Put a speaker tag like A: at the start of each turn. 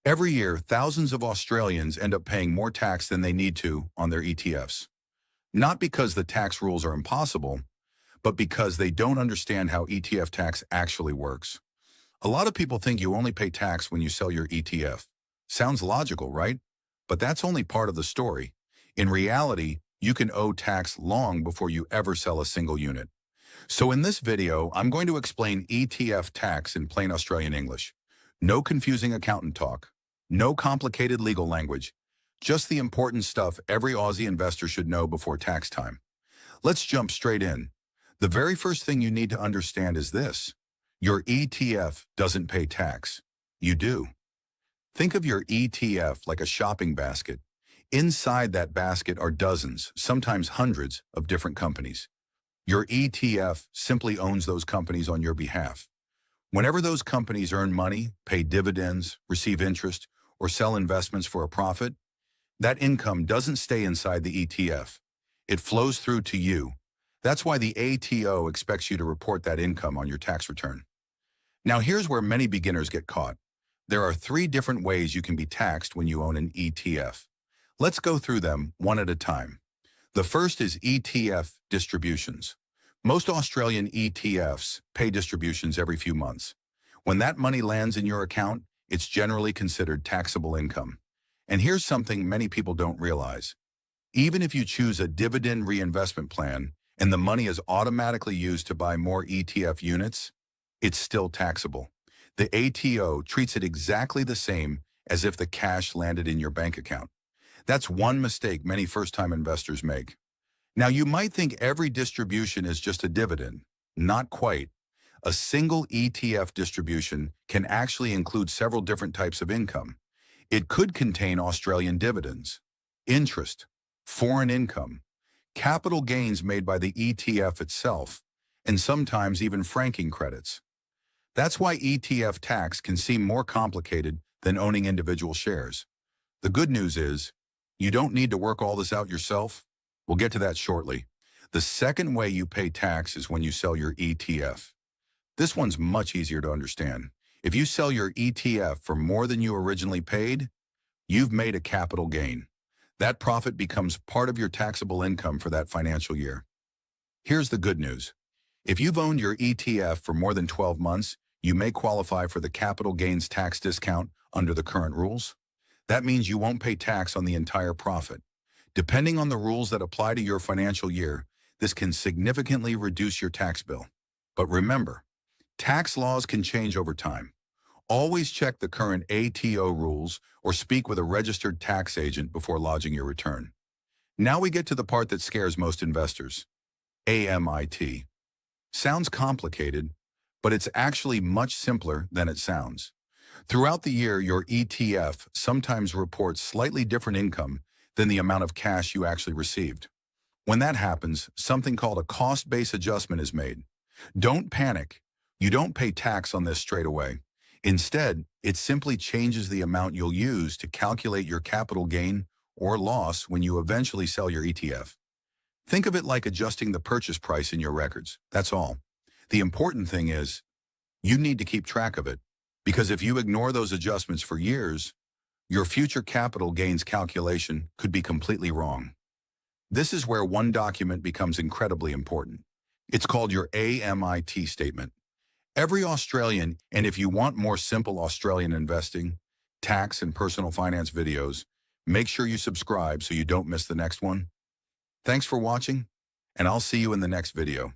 A: Every year, thousands of Australians end up paying more tax than they need to on their ETFs. Not because the tax rules are impossible, but because they don't understand how ETF tax actually works. A lot of people think you only pay tax when you sell your ETF. Sounds logical, right? But that's only part of the story. In reality, you can owe tax long before you ever sell a single unit. So in this video, I'm going to explain ETF tax in plain Australian English. No confusing accountant talk. No complicated legal language. Just the important stuff every Aussie investor should know before tax time. Let's jump straight in. The very first thing you need to understand is this. Your ETF doesn't pay tax. You do. Think of your ETF like a shopping basket. Inside that basket are dozens, sometimes hundreds, of different companies. Your ETF simply owns those companies on your behalf. Whenever those companies earn money, pay dividends, receive interest, or sell investments for a profit, that income doesn't stay inside the ETF. It flows through to you. That's why the ATO expects you to report that income on your tax return. Now here's where many beginners get caught. There are 3 different ways you can be taxed when you own an ETF. Let's go through them one at a time. The first is ETF Distributions. Most Australian ETFs pay distributions every few months. When that money lands in your account, it's generally considered taxable income. And here's something many people don't realize. Even if you choose a dividend reinvestment plan and the money is automatically used to buy more ETF units, it's still taxable. The ATO treats it exactly the same as if the cash landed in your bank account. That's one mistake many first-time investors make. Now, you might think every distribution is just a dividend. Not quite. A single ETF distribution can actually include several different types of income. It could contain Australian dividends, interest, foreign income, capital gains made by the ETF itself, and sometimes even franking credits. That's why ETF tax can seem more complicated than owning individual shares. The good news is, you don't need to work all this out yourself. We'll get to that shortly. The second way you pay tax is when you sell your ETF. This one's much easier to understand. If you sell your ETF for more than you originally paid, you've made a capital gain. That profit becomes part of your taxable income for that financial year. Here's the good news. If you've owned your ETF for more than 12 months, you may qualify for the capital gains tax discount under the current rules. That means you won't pay tax on the entire profit. Depending on the rules that apply to your financial year, this can significantly reduce your tax bill. But remember, tax laws can change over time. Always check the current ATO rules or speak with a registered tax agent before lodging your return. Now we get to the part that scares most investors. AMIT. Sounds complicated, but it's actually much simpler than it sounds. Throughout the year, your ETF sometimes reports slightly different income than the amount of cash you actually received. When that happens, something called a cost-based adjustment is made. Don't panic. You don't pay tax on this straight away. Instead, it simply changes the amount you'll use to calculate your capital gain or loss when you eventually sell your ETF. Think of it like adjusting the purchase price in your records. That's all. The important thing is, you need to keep track of it, because if you ignore those adjustments for years, your future capital gains calculation could be completely wrong. This is where one document becomes incredibly important. It's called your AMIT statement. Every Australian, and if you want more simple Australian investing, tax, and personal finance videos, make sure you subscribe so you don't miss the next one. Thanks for watching, and I'll see you in the next video.